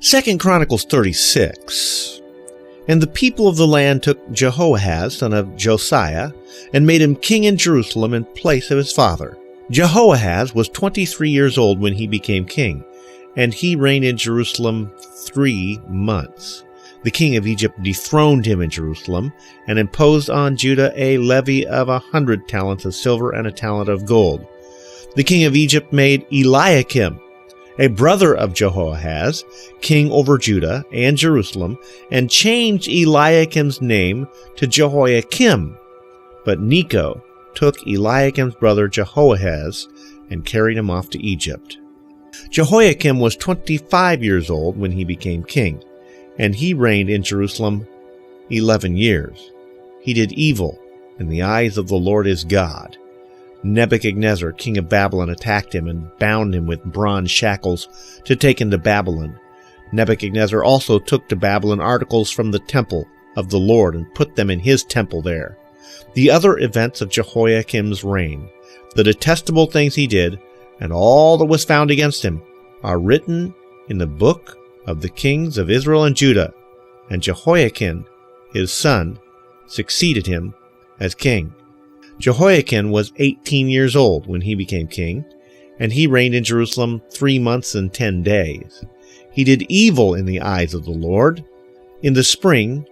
2 Chronicles 36. And the people of the land took Jehoahaz, son of Josiah, and made him king in Jerusalem in place of his father. Jehoahaz was 23 years old when he became king, and he reigned in Jerusalem 3 months. The king of Egypt dethroned him in Jerusalem, and imposed on Judah a levy of 100 talents of silver and a talent of gold. The king of Egypt made Eliakim, a brother of Jehoahaz, king over Judah and Jerusalem, and changed Eliakim's name to Jehoiakim. But Necho took Eliakim's brother Jehoahaz and carried him off to Egypt. Jehoiakim was 25 years old when he became king, and he reigned in Jerusalem 11 years. He did evil in the eyes of the Lord his God. Nebuchadnezzar, king of Babylon, attacked him and bound him with bronze shackles to take him to Babylon. Nebuchadnezzar also took to Babylon articles from the temple of the Lord and put them in his temple there. The other events of Jehoiakim's reign, the detestable things he did, and all that was found against him, are written in the book of the kings of Israel and Judah. And Jehoiakim, his son, succeeded him as king. Jehoiakim was 18 years old when he became king, and he reigned in Jerusalem 3 months and 10 days. He did evil in the eyes of the Lord. In the spring,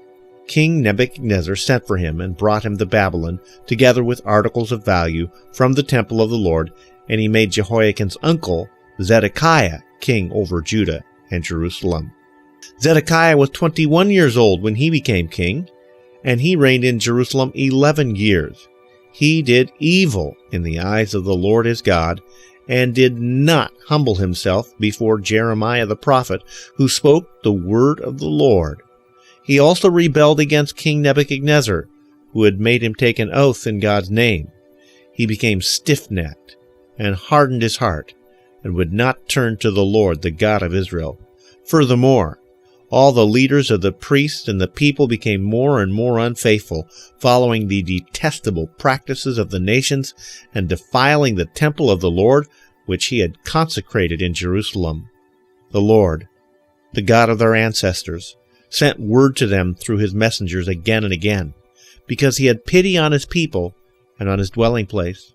King Nebuchadnezzar sent for him and brought him to Babylon, together with articles of value from the temple of the Lord, and he made Jehoiakim's uncle, Zedekiah, king over Judah and Jerusalem. Zedekiah was 21 years old when he became king, and he reigned in Jerusalem 11 years. He did evil in the eyes of the Lord his God, and did not humble himself before Jeremiah the prophet, who spoke the word of the Lord. He also rebelled against King Nebuchadnezzar, who had made him take an oath in God's name. He became stiff-necked and hardened his heart, and would not turn to the Lord, the God of Israel. Furthermore, all the leaders of the priests and the people became more and more unfaithful, following the detestable practices of the nations and defiling the temple of the Lord, which he had consecrated in Jerusalem. The Lord, the God of their ancestors, sent word to them through his messengers again and again, because he had pity on his people and on his dwelling place.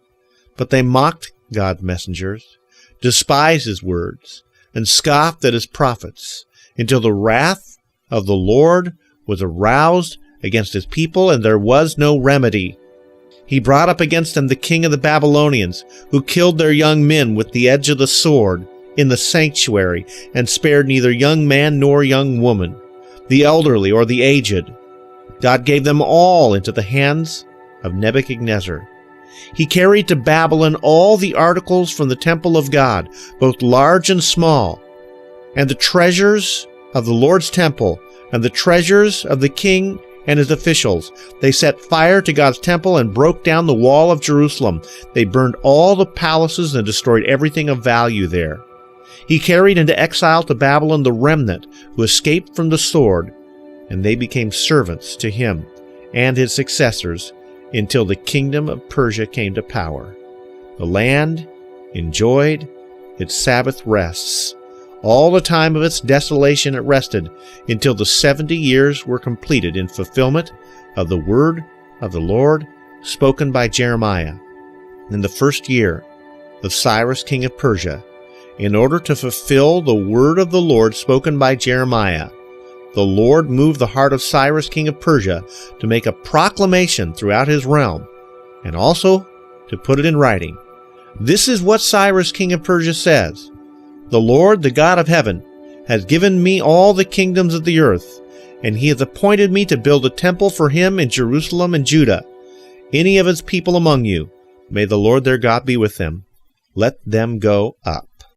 But they mocked God's messengers, despised his words, and scoffed at his prophets, until the wrath of the Lord was aroused against his people, and there was no remedy. He brought up against them the king of the Babylonians, who killed their young men with the edge of the sword in the sanctuary, and spared neither young man nor young woman, the elderly or the aged. God gave them all into the hands of Nebuchadnezzar. He carried to Babylon all the articles from the temple of God, both large and small, and the treasures of the Lord's temple, and the treasures of the king and his officials. They set fire to God's temple and broke down the wall of Jerusalem. They burned all the palaces and destroyed everything of value there. He carried into exile to Babylon the remnant who escaped from the sword, and they became servants to him and his successors until the kingdom of Persia came to power. The land enjoyed its Sabbath rests. All the time of its desolation it rested, until the 70 years were completed in fulfillment of the word of the Lord spoken by Jeremiah. In the first year of Cyrus king of Persia, in order to fulfill the word of the Lord spoken by Jeremiah, the Lord moved the heart of Cyrus king of Persia to make a proclamation throughout his realm, and also to put it in writing. This is what Cyrus king of Persia says: "The Lord, the God of heaven, has given me all the kingdoms of the earth, and he has appointed me to build a temple for him in Jerusalem and Judah. Any of his people among you, may the Lord their God be with them. Let them go up."